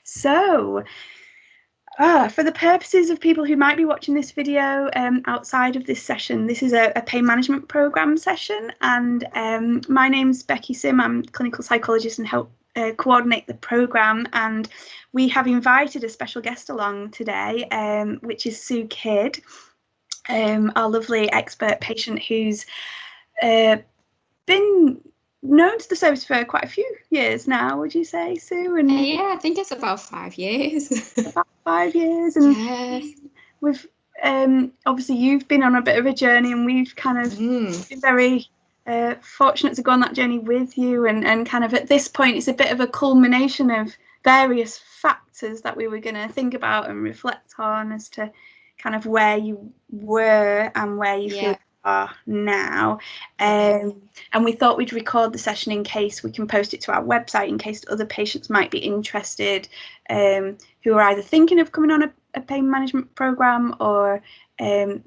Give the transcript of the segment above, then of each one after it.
So, for the purposes of people who might be watching this video outside of this session, this is a pain management program session, and my name's Becky Sim. I'm a clinical psychologist and help coordinate the program, and we have invited a special guest along today, which is Sue Kidd, our lovely expert patient who's been known to the service for quite a few years now, would you say, Sue? And yeah, I think it's about 5 years. About 5 years, and Yeah. we've obviously you've been on a bit of a journey, and we've kind of been very fortunate to go on that journey with you, and kind of at this point it's a bit of a culmination of various factors that we were going to think about and reflect on as to kind of where you were and where you feel are now, and we thought we'd record the session in case we can post it to our website in case other patients might be interested, who are either thinking of coming on a pain management program or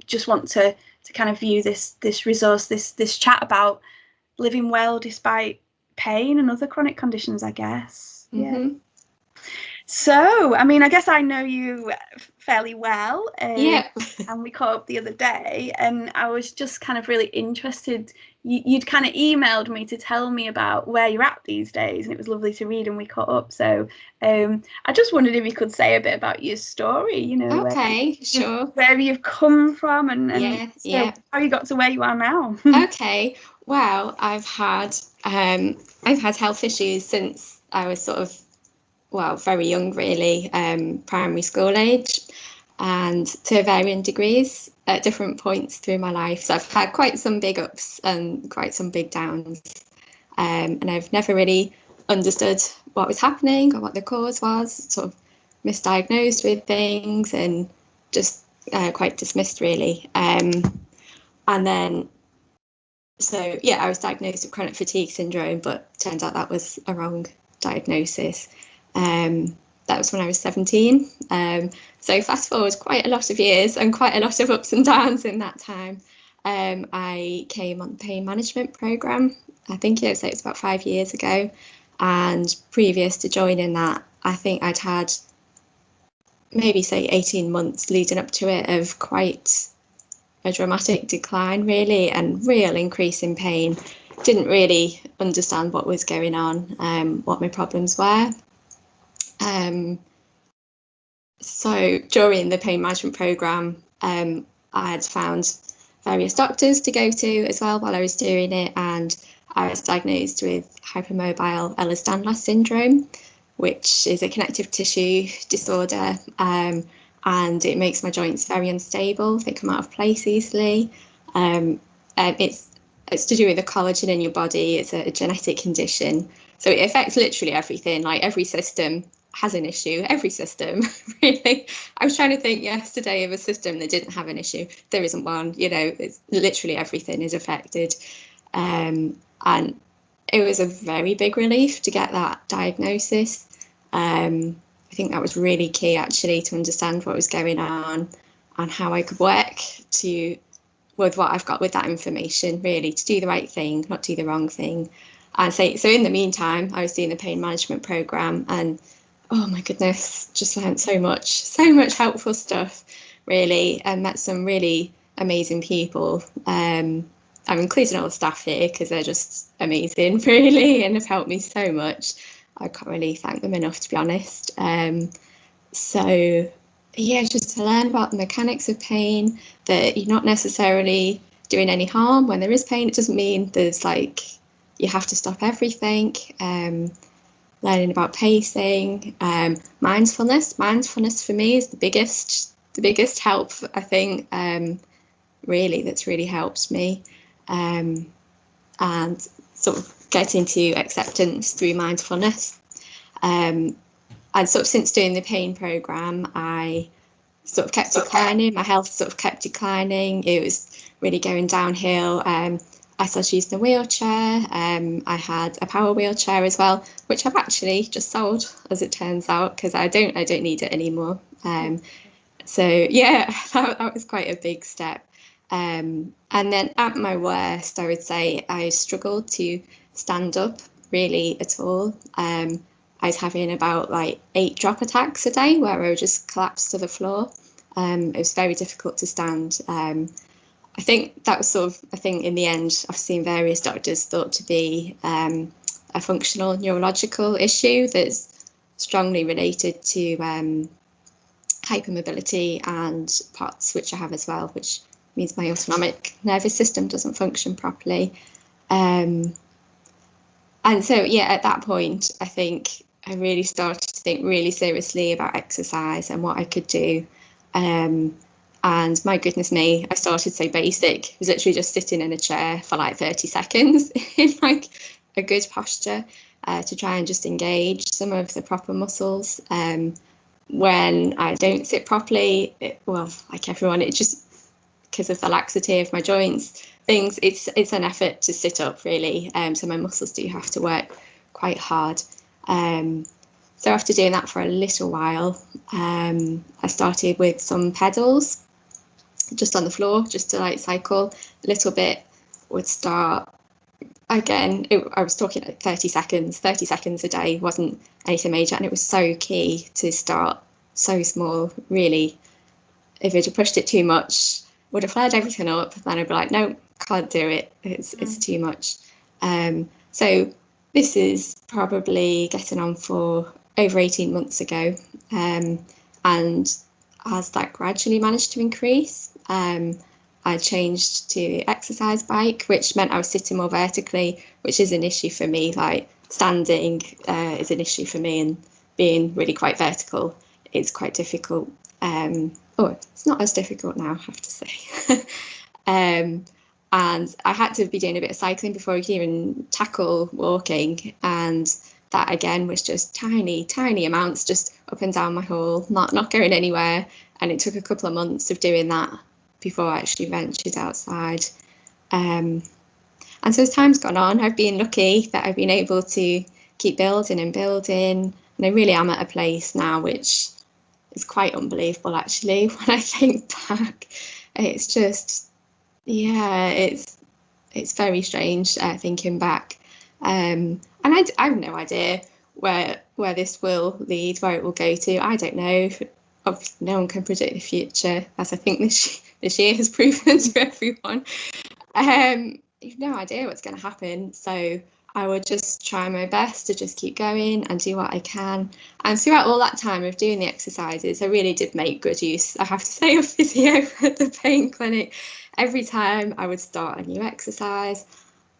just want to kind of view this resource, this chat about living well despite pain and other chronic conditions, I guess. Yeah. So, I mean, I guess I know you fairly well. And we caught up the other day, and I was just kind of really interested. You'd kind of emailed me to tell me about where you're at these days, and it was lovely to read, and we caught up. So I just wondered if you could say a bit about your story, you know, where you've come from and how you got to where you are now. Okay, well, I've had health issues since I was sort of, well, very young, really, primary school age, and to varying degrees at different points through my life. So I've had quite some big ups and quite some big downs, and I've never really understood what was happening or what the cause was, sort of misdiagnosed with things and just quite dismissed, really. And then, so yeah, I was diagnosed with chronic fatigue syndrome, but turns out that was a wrong diagnosis. That was when I was 17. So fast forward quite a lot of years and quite a lot of ups and downs in that time. I came on the pain management program. I think it was about 5 years ago. And previous to joining that, I think I'd had maybe say 18 months leading up to it of quite a dramatic decline, really, and real increase in pain. Didn't really understand what was going on, what my problems were. So during the pain management program, I had found various doctors to go to as well while I was doing it, and I was diagnosed with hypermobile Ehlers-Danlos syndrome, which is a connective tissue disorder, and it makes my joints very unstable. They come out of place easily. It's to do with the collagen in your body. It's a genetic condition, so it affects literally everything. Like every system has an issue, every system, really. I was trying to think yesterday of a system that didn't have an issue. There isn't one, you know, it's literally everything is affected. And it was a very big relief to get that diagnosis. I think that was really key, actually, to understand what was going on and how I could work with what I've got with that information, really, to do the right thing, not do the wrong thing. And so in the meantime, I was doing the pain management program, and oh my goodness, just learned so much helpful stuff, really, and met some really amazing people. I'm including all the staff here because they're just amazing, really, and have helped me so much. I can't really thank them enough, to be honest. So yeah, just to learn about the mechanics of pain, that you're not necessarily doing any harm when there is pain. It doesn't mean there's like you have to stop everything. Learning about pacing, mindfulness. Mindfulness for me is the biggest help, I think, really, that's really helped me. And sort of getting to acceptance through mindfulness. And sort of since doing the pain program, I sort of kept declining. My health sort of kept declining. It was really going downhill. I started using a wheelchair. I had a power wheelchair as well, which I've actually just sold, as it turns out, because I don't need it anymore. So yeah, that was quite a big step. And then at my worst, I would say I struggled to stand up really at all. I was having about like 8 drop attacks a day where I would just collapse to the floor. It was very difficult to stand. I think that was sort of a thing in the end I've seen various doctors thought to be a functional neurological issue that's strongly related to hypermobility and POTS, which I have as well, which means my autonomic nervous system doesn't function properly. And so, yeah, at that point, I think I really started to think really seriously about exercise and what I could do. And my goodness me, I started so basic. It was literally just sitting in a chair for like 30 seconds in like a good posture to try and just engage some of the proper muscles. When I don't sit properly, well, like everyone, it just, because of the laxity of my joints, things, it's an effort to sit up really. So my muscles do have to work quite hard. So after doing that for a little while, I started with some pedals just on the floor, just to like cycle a little bit. Would start again, I was talking like 30 seconds a day, wasn't anything major, and it was so key to start so small. Really, if I'd have pushed it too much, would have flared everything up, then I'd be like, no, can't do it, it's too much. So this is probably getting on for over 18 months ago, and as that gradually managed to increase, I changed to exercise bike, which meant I was sitting more vertically, which is an issue for me. Like standing is an issue for me, and being really quite vertical is quite difficult. It's not as difficult now, I have to say. And I had to be doing a bit of cycling before I could even tackle walking, and that again was just tiny amounts, just up and down my hall, not going anywhere. And it took a couple of months of doing that before I actually ventured outside. And so as time's gone on, I've been lucky that I've been able to keep building, and I really am at a place now which is quite unbelievable actually. When I think back, it's just, yeah, it's very strange thinking back. And I have no idea where this will lead, where it will go to. I don't know. Obviously, no one can predict the future, as I think this year has proven to everyone. You've no idea what's going to happen. So I would just try my best to just keep going and do what I can. And throughout all that time of doing the exercises, I really did make good use, I have to say, of physio at the pain clinic. Every time I would start a new exercise,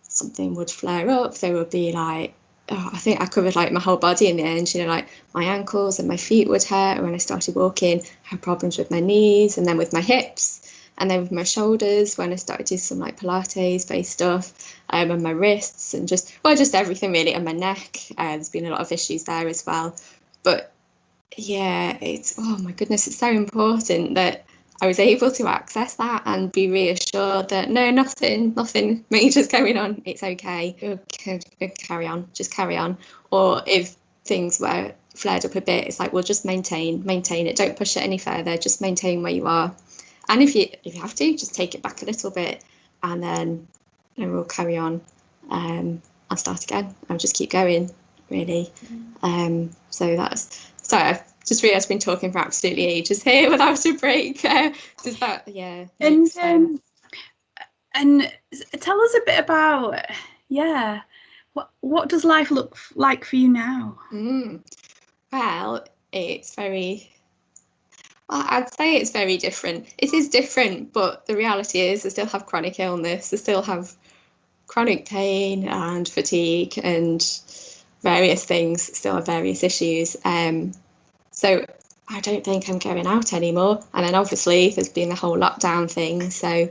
something would flare up. There would be like, I think I covered like my whole body in the end, like my ankles and my feet would hurt when I started walking. I had problems with my knees, and then with my hips, and then with my shoulders when I started doing some like Pilates based stuff, and my wrists, and just everything really, and my neck. There's been a lot of issues there as well. But yeah, it's, oh my goodness, it's so important that I was able to access that and be reassured that no, nothing major's going on. It's okay. Carry on. Or if things were flared up a bit, it's like, well, just maintain it. Don't push it any further. Just maintain where you are. And if you have to, just take it back a little bit, and then we'll carry on. I'll start again. I'll just keep going, really. So that's. Sorry, I've just realised I've been talking for absolutely ages here without a break. Does that, yeah. And tell us a bit about, what does life look like for you now? Well, I'd say it's very different. It is different, but the reality is I still have chronic illness. I still have chronic pain and fatigue and various things, still have various issues. So I don't think I'm going out anymore. And then obviously there's been the whole lockdown thing. So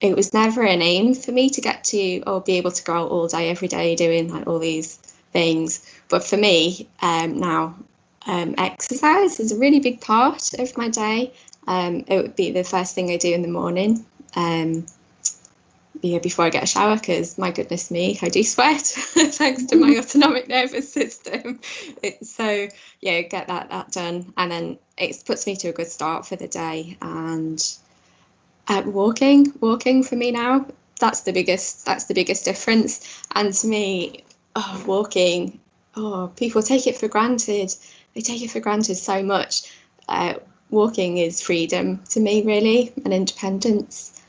it was never an aim for me to get to or be able to go out all day, every day, doing like all these things. But for me now, exercise is a really big part of my day. It would be the first thing I do in the morning. Before I get a shower, because my goodness me, I do sweat thanks to my autonomic nervous system. So yeah, get that done, and then it puts me to a good start for the day. And walking for me now, that's the biggest difference. And to me, walking, people take it for granted. They take it for granted so much. Walking is freedom to me, really, and independence.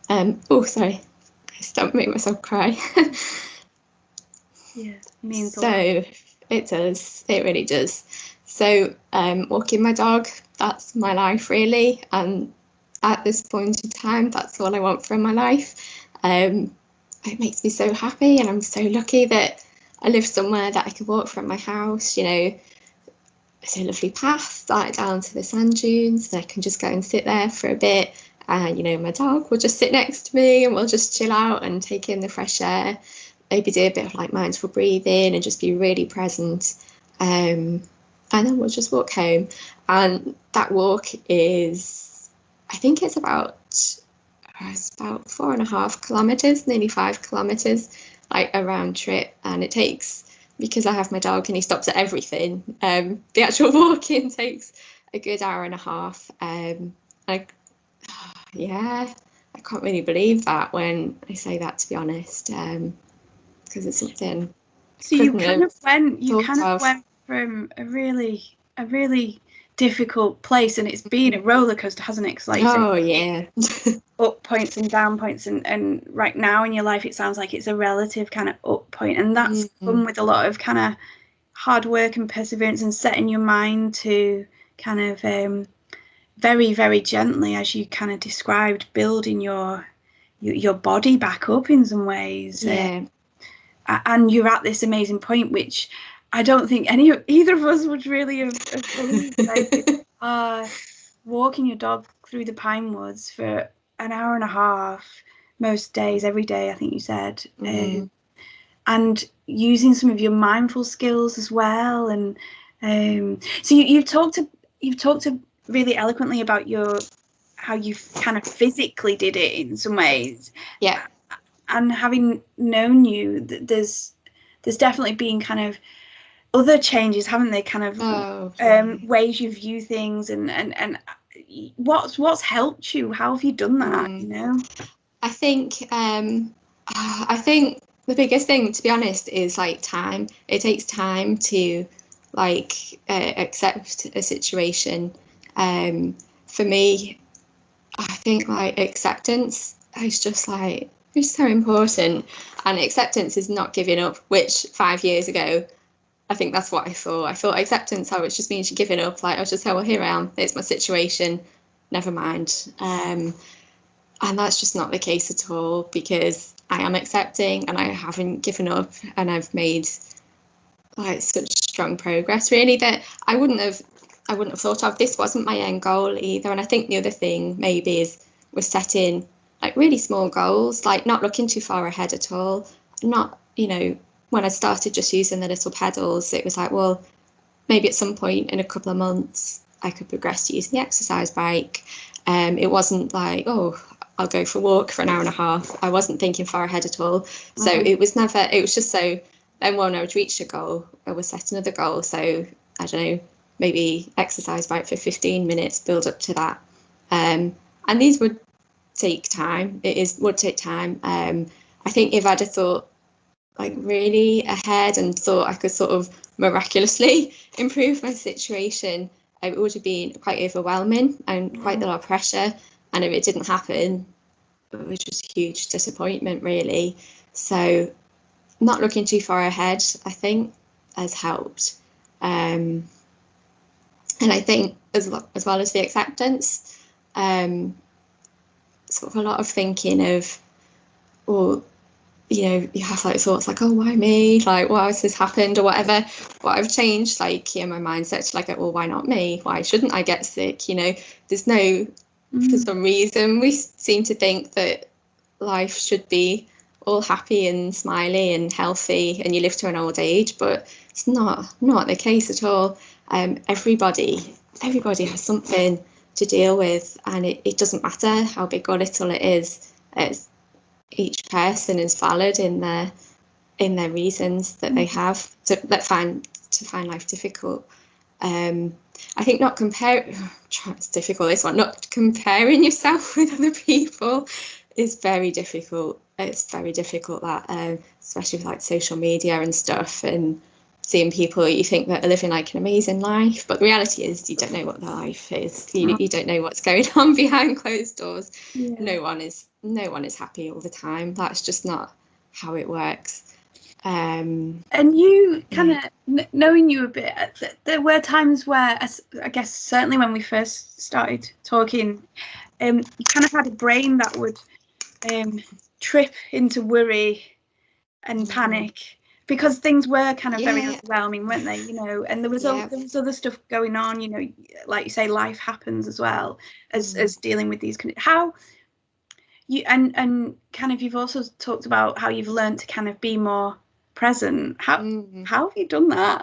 Sorry, don't make myself cry. Yeah, means so it does. It really does. So walking my dog, that's my life, really, and at this point in time, that's all I want from my life. It makes me so happy, and I'm so lucky that I live somewhere that I can walk from my house. You know, it's a lovely path like down to the sand dunes, and I can just go and sit there for a bit. And you know, my dog will just sit next to me, and we'll just chill out and take in the fresh air. Maybe do a bit of like mindful breathing and just be really present. And then we'll just walk home. And that walk is, I think it's about 4.5 kilometers, nearly 5 kilometers, like a round trip. And it takes, because I have my dog and he stops at everything, the actual walk-in takes a good hour and a half. Yeah, I can't really believe that when I say that, to be honest, because it's something. So you kind of went from a really difficult place, and it's been a roller coaster, hasn't it? 'Cause like you said, yeah. Up points and down points, and right now in your life it sounds like it's a relative kind of up point, and that's come with a lot of kind of hard work and perseverance and setting your mind to kind of very, very gently, as you kind of described, building your body back up in some ways. Yeah. And you're at this amazing point, which I don't think either of us would really have believed. Like, walking your dog through the pine woods for an hour and a half, most days, every day, I think you said, and using some of your mindful skills as well. And so you've talked really eloquently about how you kind of physically did it in some ways. Yeah. And having known you, there's definitely been kind of other changes, haven't they? Kind of ways you view things, and what's helped you? How have you done that? You know, I think the biggest thing, to be honest, is like time. It takes time to like accept a situation. For me, I think like acceptance is just like, it's so important, and acceptance is not giving up, which 5 years ago I think that's what I thought. I thought acceptance, it just means you're giving up. Like I was just say, well, here I am, it's my situation, never mind. And that's just not the case at all, because I am accepting and I haven't given up, and I've made like such strong progress, really, that I wouldn't have thought of. This wasn't my end goal either. And I think the other thing maybe was setting like really small goals, like not looking too far ahead at all. Not, you know, when I started just using the little pedals, it was like, well, maybe at some point in a couple of months I could progress to using the exercise bike. It wasn't like, oh, I'll go for a walk for an hour and a half. I wasn't thinking far ahead at all. So it was just so, then when I would reach a goal, I would set another goal. So I don't know, maybe exercise bike for 15 minutes, build up to that. And these would take time. Would take time. I think if I'd have thought like really ahead and thought I could sort of miraculously improve my situation, it would have been quite overwhelming and quite a lot of pressure. And if it didn't happen, it was just a huge disappointment, really. So not looking too far ahead, I think, has helped. And I think as well as the acceptance, sort of a lot of thinking of, well, you know, you have like thoughts like, oh, why me? Like, why has this happened or whatever? What I've changed, like, my mindset to like, well, why not me? Why shouldn't I get sick? You know, there's no, for some reason, we seem to think that life should be all happy and smiley and healthy and you live to an old age, but it's not the case at all. Everybody has something to deal with, and it doesn't matter how big or little it is. Each person is valid in their reasons that they have to find life difficult. I think not it's difficult, this one, not comparing yourself with other people is very difficult. It's very difficult, that especially with like social media and stuff, and seeing people you think that are living like an amazing life, but the reality is you don't know what their life is. You don't know what's going on behind closed doors. Yeah. No one is happy all the time. That's just not how it works. And you kind of, knowing you a bit, there were times where, I guess certainly when we first started talking, you kind of had a brain that would trip into worry and panic, because things were kind of very overwhelming, weren't they? You know, and there was other stuff going on. You know, like you say, life happens as well as dealing with these. How you and kind of, you've also talked about how you've learned to kind of be more present. How have you done that?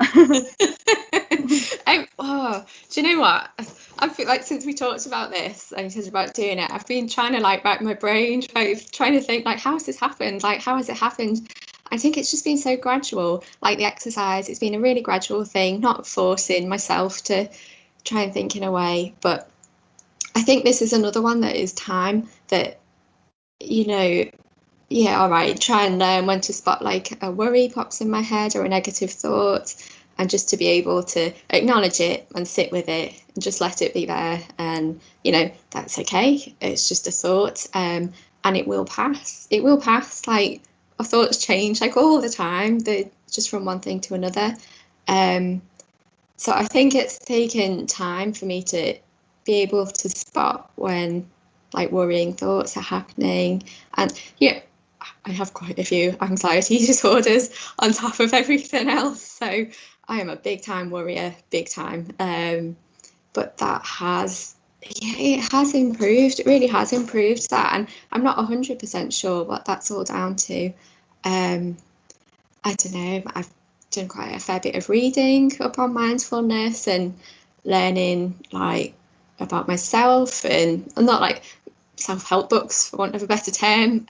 Do you know what? I feel like since we talked about this and you said about doing it, I've been trying to like rack my brain, trying to think like, how has this happened? Like, how has it happened? I think it's just been so gradual. Like the exercise, it's been a really gradual thing, not forcing myself to try and think in a way. But I think this is another one that is time that, you know, all right, try and learn when to spot like a worry pops in my head or a negative thought, and just to be able to acknowledge it and sit with it and just let it be there. And, you know, that's okay. It's just a thought, and it will pass. It will pass. Like, our thoughts change like all the time. They're just from one thing to another. So I think it's taken time for me to be able to spot when like worrying thoughts are happening. And I have quite a few anxiety disorders on top of everything else, so I am a big time worrier, big time. But that has, it has improved. It really has improved that, and I'm not 100% sure what that's all down to. I don't know. I've done quite a fair bit of reading up on mindfulness and learning like about myself, and not like self-help books for want of a better term,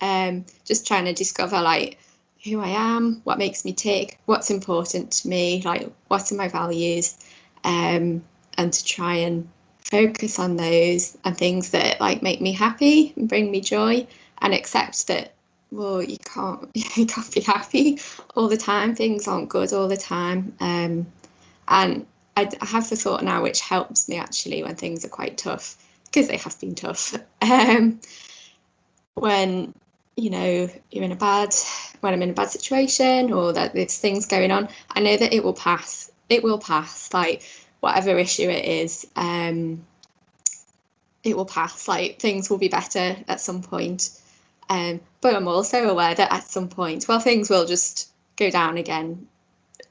just trying to discover like who I am, what makes me tick, what's important to me, like what are my values, and to try and focus on those and things that like make me happy and bring me joy, and accept that, well, you can't be happy all the time. Things aren't good all the time, and I have the thought now, which helps me actually when things are quite tough, because they have been tough. When, you know, when I'm in a bad situation or that there's things going on, I know that it will pass. It will pass. Like whatever issue it is, it will pass. Like things will be better at some point. But I'm also aware that at some point, well, things will just go down again.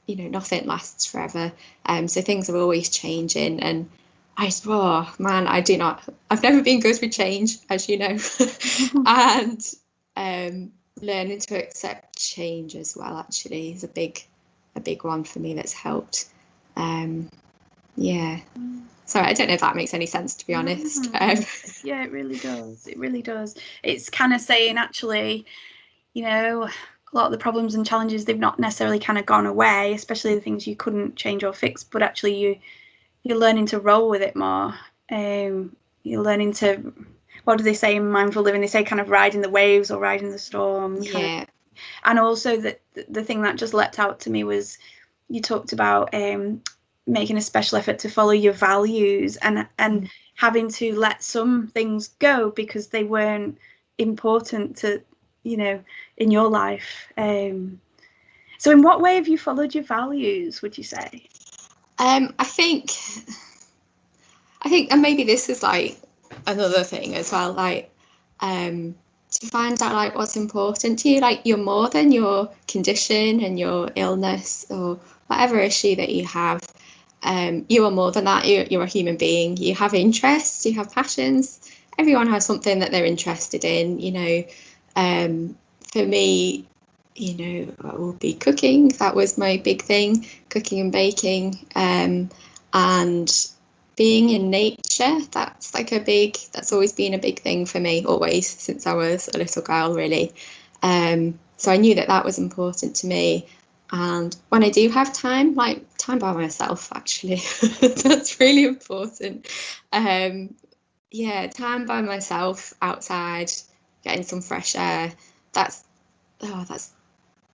You know, nothing lasts forever. So things are always changing, and I've never been good with change, as you know. And learning to accept change as well actually is a big one for me that's helped. Sorry, I don't know if that makes any sense, to be honest. Yeah, it really does. It really does. It's kind of saying, actually, you know, a lot of the problems and challenges, they've not necessarily kind of gone away, especially the things you couldn't change or fix, but actually you're learning to roll with it more. You're learning to, what do they say in mindful living? They say kind of riding the waves or riding the storm. Yeah. And also the thing that just leapt out to me was, you talked about making a special effort to follow your values, and having to let some things go because they weren't important to, you know, in your life. So in what way have you followed your values, would you say? I think, and maybe this is like another thing as well, like to find out like what's important to you. Like you're more than your condition and your illness or whatever issue that you have. You are more than that. You're a human being. You have interests, you have passions. Everyone has something that they're interested in, you know. For me, you know, that will be cooking. That was my big thing, cooking and baking, and being in nature. That's always been a big thing for me, always, since I was a little girl, really. So I knew that was important to me. And when I do have time, like time by myself, actually, that's really important. Time by myself outside, getting some fresh air. That's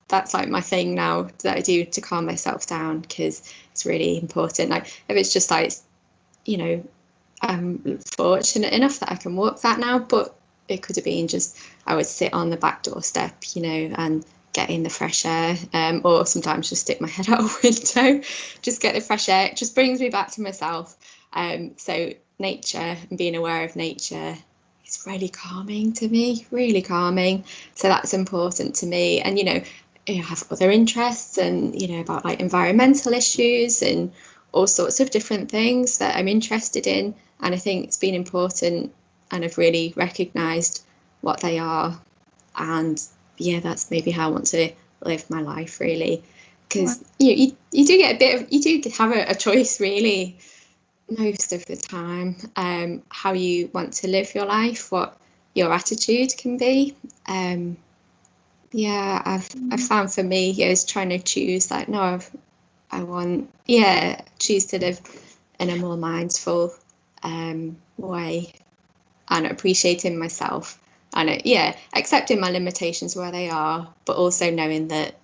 that's like my thing now that I do to calm myself down, because it's really important. Like if it's just like, you know, I'm fortunate enough that I can walk that now, but it could have been just I would sit on the back doorstep, you know, and get in the fresh air, or sometimes just stick my head out a window, just get the fresh air. It just brings me back to myself. So nature and being aware of nature is really calming to me, really calming. So that's important to me. And, you know, I have other interests, and, you know, about like environmental issues and all sorts of different things that I'm interested in. And I think it's been important, and I've really recognised what they are. And yeah, that's maybe how I want to live my life, really. Because you do get a bit of, you do have a choice, really, most of the time, how you want to live your life, what your attitude can be. Yeah, I've found for me is trying to choose like, no, I want, yeah, choose to live in a more mindful way, and appreciating myself, and yeah, accepting my limitations where they are, but also knowing that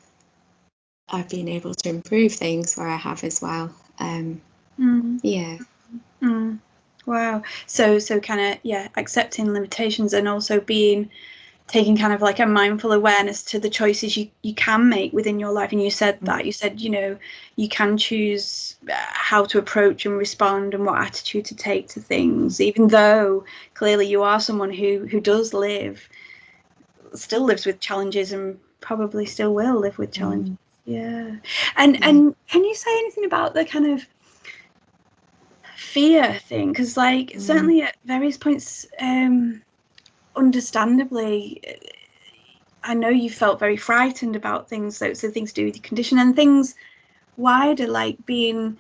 I've been able to improve things where I have as well. Yeah. Wow. So kind of, yeah, accepting limitations, and also taking kind of like a mindful awareness to the choices you can make within your life. And you said that, you said, you know, you can choose how to approach and respond and what attitude to take to things, even though clearly you are someone who still lives with challenges, and probably still will live with challenges. Yeah. And can you say anything about the kind of fear thing? Because like certainly at various points, understandably, I know you felt very frightened about things, so things to do with your condition and things wider, like being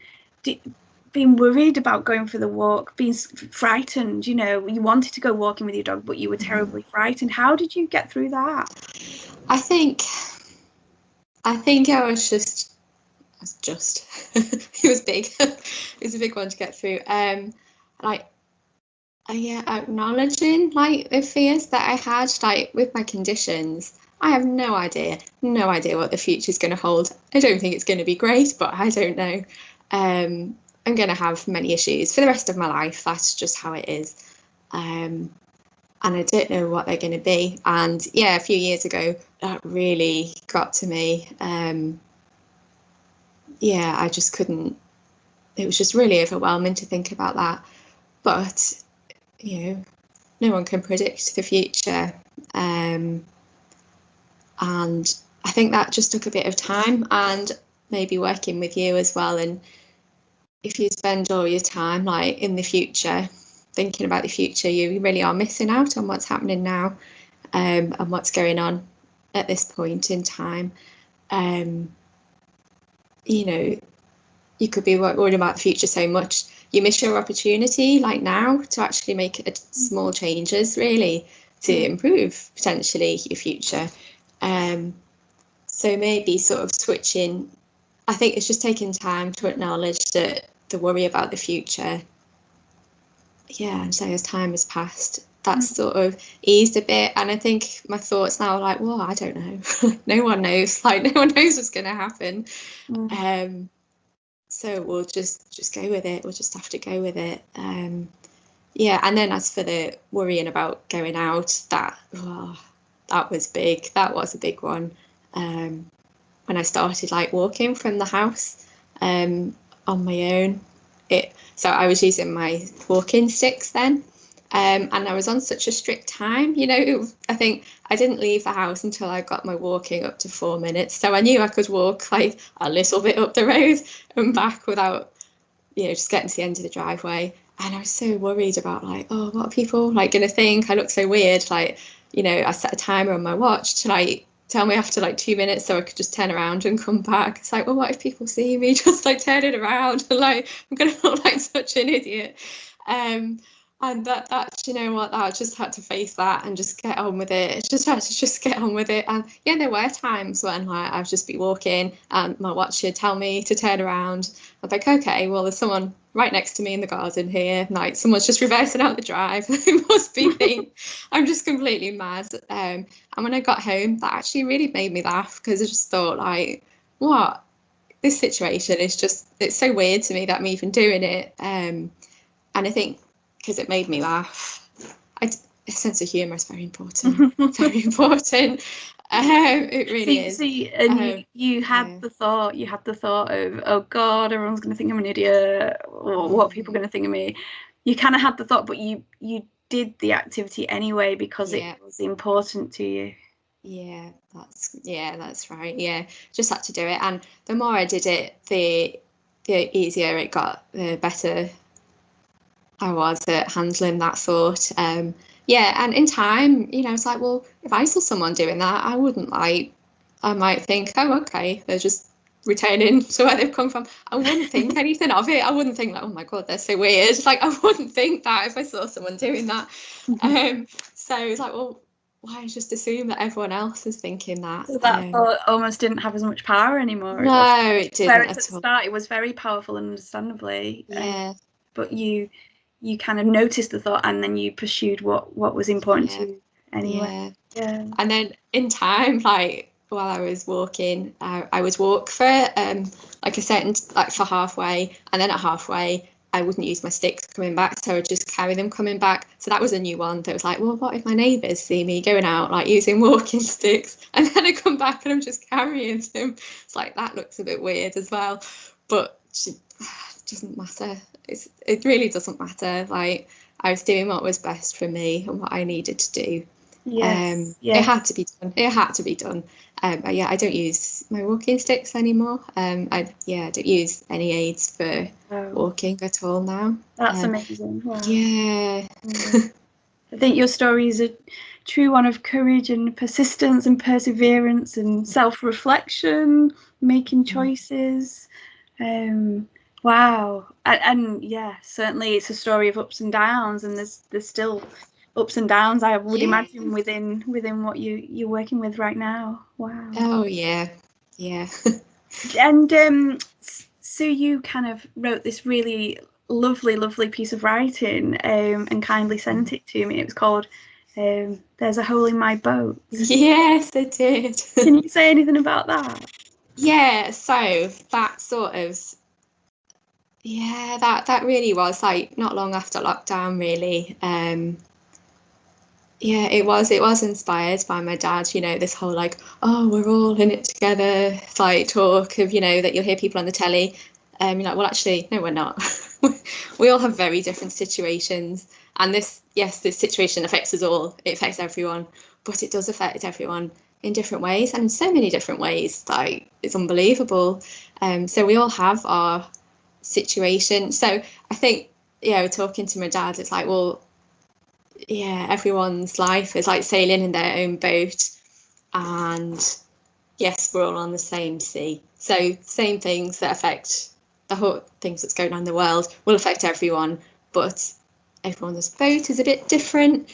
worried about going for the walk, being frightened. You know, you wanted to go walking with your dog, but you were terribly frightened. How did you get through that? I think I was just it was big. It was a big one to get through. Like, yeah, acknowledging like the fears that I had, like with my conditions. I have no idea what the future is going to hold. I don't think it's going to be great, but I don't know. I'm going to have many issues for the rest of my life. That's just how it is. And I don't know what they're going to be. And yeah, a few years ago, that really got to me. Yeah, I just couldn't. It was just really overwhelming to think about that. But, you know, no one can predict the future. And I think that just took a bit of time, and maybe working with you as well. And if you spend all your time like in the future, thinking about the future, you really are missing out on what's happening now, and what's going on at this point in time. You know, you could be worried about the future so much, you miss your opportunity like now to actually make small changes, really, to improve potentially your future. So maybe sort of switching, I think it's just taking time to acknowledge that the worry about the future, yeah, and so as time has passed, that's sort of eased a bit. And I think my thoughts now are like, well, I don't know. No one knows. Like, no one knows what's going to happen. So we'll just go with it. We'll just have to go with it. Yeah, and then as for the worrying about going out, that was big. That was a big one. When I started like walking from the house on my own, so I was using my walking sticks then. And I was on such a strict time, you know, I think I didn't leave the house until I got my walking up to 4 minutes. So I knew I could walk like a little bit up the road and back without, you know, just getting to the end of the driveway. And I was so worried about like, oh, what are people like going to think? I look so weird. Like, you know, I set a timer on my watch to like tell me after like 2 minutes so I could just turn around and come back. It's like, well, what if people see me just like turning around and like I'm going to look like such an idiot? And that you know what, I just had to face that and just get on with it. Just had to just get on with it. And yeah, there were times when like I'd just be walking and my watch would tell me to turn around. I'm like, okay, well, there's someone right next to me in the garden here. Like someone's just reversing out the drive. It must be me. I'm just completely mad. And when I got home, that actually really made me laugh, because I just thought like, what? This situation is just, it's so weird to me that I'm even doing it. And I think because it made me laugh. A sense of humour is very important. Very important. It really is. And you had the thought. You had the thought of, oh God, everyone's going to think I'm an idiot. Or what people are going to think of me. You kind of had the thought, but you did the activity anyway because it was important to you. Yeah, that's right. Yeah, just had to do it, and the more I did it, the easier it got, the better I was at handling that thought. Yeah, and in time, you know, it's like, well, if I saw someone doing that, I might think, oh, okay, they're just returning to where they've come from. I wouldn't think anything of it. I wouldn't think like, oh my God, they're so weird. Like, I wouldn't think that if I saw someone doing that. So it's like, well, why just assume that everyone else is thinking that? So that thought almost didn't have as much power anymore. No, it didn't at the start, it was very powerful, understandably. Yeah. But you kind of noticed the thought, and then you pursued what was important to you anyway. Yeah. And then in time, like while I was walking, I would walk for like a certain, like for halfway, and then at halfway I wouldn't use my sticks coming back, so I would just carry them coming back. So that was a new one that was like, well, what if my neighbours see me going out like using walking sticks, and then I come back and I'm just carrying them? It's like, that looks a bit weird as well, but it doesn't matter. It really doesn't matter. Like, I was doing what was best for me and what I needed to do. It had to be done. It had to be done. Yeah, I don't use my walking sticks anymore. I don't use any aids for walking at all now. That's amazing. Wow. Yeah. I think your story is a true one of courage and persistence and perseverance and self-reflection, making choices. Wow. And yeah, certainly it's a story of ups and downs, and there's still ups and downs, I would imagine, within what you're working with right now. Wow. Oh yeah. And so you kind of wrote this really lovely piece of writing, and kindly sent it to me. It was called There's a Hole in My Boat. Yes, I did. Can you say anything about that? Yeah, so that sort of, that really was like not long after lockdown, really. Yeah, it was inspired by my dad, you know, this whole like, oh, we're all in it together, like talk of, you know, that you'll hear people on the telly. You're like, well, actually, no, we're not. We all have very different situations. And this situation affects us all. It affects everyone, but it does affect everyone in different ways, and in so many different ways. Like, it's unbelievable. So we all have our situation. So I think, talking to my dad, it's like, well, yeah, everyone's life is like sailing in their own boat, and yes, we're all on the same sea. So same things that affect the whole things that's going on in the world will affect everyone, but everyone's boat is a bit different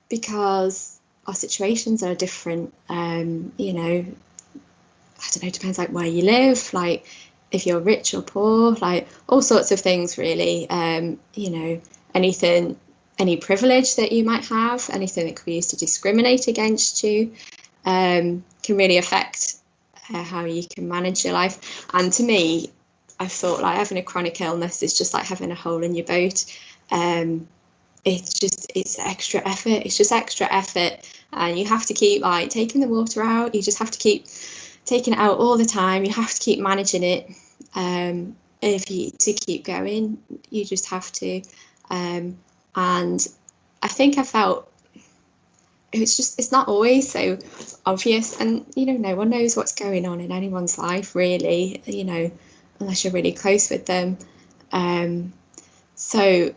because our situations are different. I don't know, it depends like where you live, like if you're rich or poor, like all sorts of things really. Anything, any privilege that you might have, anything that could be used to discriminate against you, can really affect how you can manage your life. And to me, I thought like having a chronic illness is just like having a hole in your boat. It's extra effort. It's just extra effort, and you have to keep like taking the water out. You just have to keep taking it out all the time. You have to keep managing it. To keep going, you just have to. And I think I felt it's not always so obvious, and no one knows what's going on in anyone's life really, unless you're really close with them. So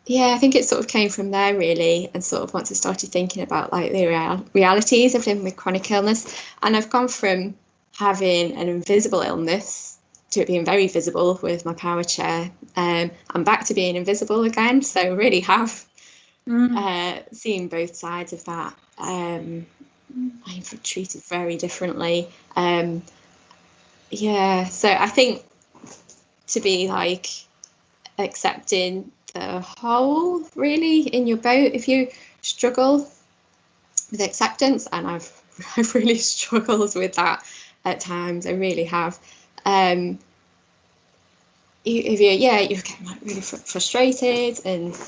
yeah, I think it sort of came from there really, and sort of once I started thinking about like the realities of living with chronic illness, and I've gone from having an invisible illness to it being very visible with my power chair. I'm back to being invisible again, so really have seen both sides of that. I'm treated very differently. Yeah, so I think to be like accepting the whole really in your boat, if you struggle with acceptance, and I've really struggled with that at times, I really have. If you're getting like really frustrated and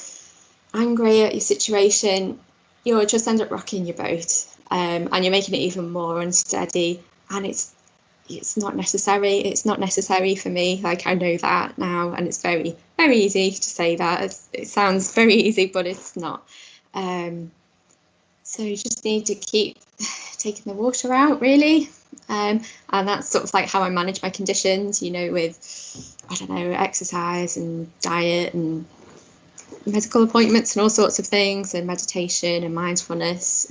angry at your situation, you'll just end up rocking your boat, and you're making it even more unsteady, and it's not necessary. It's not necessary for me. Like, I know that now, and it's very, very easy to say that. It sounds very easy, but it's not. So you just need to keep taking the water out, really. And that's sort of like how I manage my conditions, you know, with, I don't know, exercise and diet and medical appointments and all sorts of things, and meditation and mindfulness.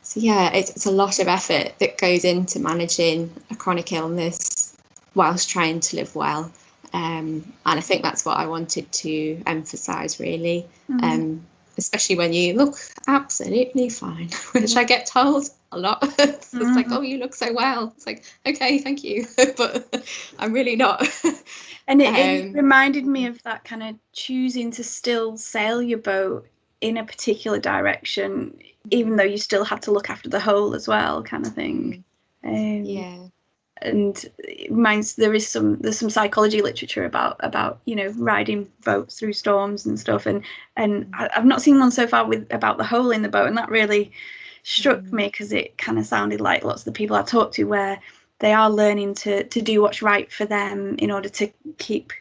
So yeah, it's a lot of effort that goes into managing a chronic illness whilst trying to live well. And I think that's what I wanted to emphasise, really. Especially when you look absolutely fine, which I get told a lot. It's like, oh, you look so well. It's like, okay, thank you, but I'm really not. And it reminded me of that kind of choosing to still sail your boat in a particular direction, even though you still had to look after the whole as well, kind of thing. Yeah. And it reminds, there's some psychology literature about you know, riding boats through storms and stuff, and I've not seen one so far about the hole in the boat, and that really struck me, because it kind of sounded like lots of the people I talked to, where they are learning to do what's right for them in order to keep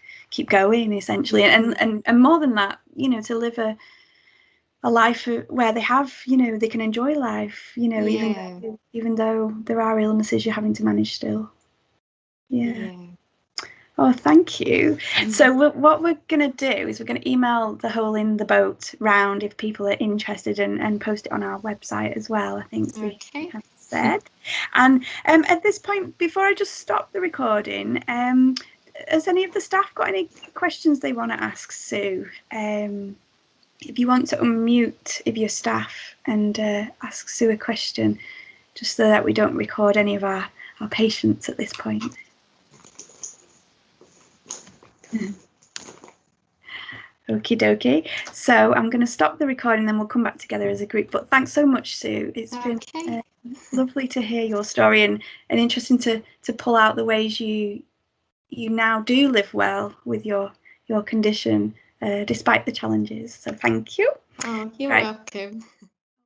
going, essentially, and more than that, you know, to live a life where they have, you know, they can enjoy life, you know, even though there are illnesses you're having to manage still. Yeah. Oh, thank you. So what we're going to do is we're going to email the hole in the boat round if people are interested, and post it on our website as well, I think we have said. And at this point, before I just stop the recording, has any of the staff got any questions they want to ask Sue? If you want to unmute if you're staff and ask Sue a question, just so that we don't record any of our patients at this point. Okie dokie. So I'm going to stop the recording, then we'll come back together as a group. But thanks so much, Sue. It's been lovely to hear your story, and interesting to pull out the ways you now do live well with your condition, despite the challenges. So thank you. Oh, you're welcome.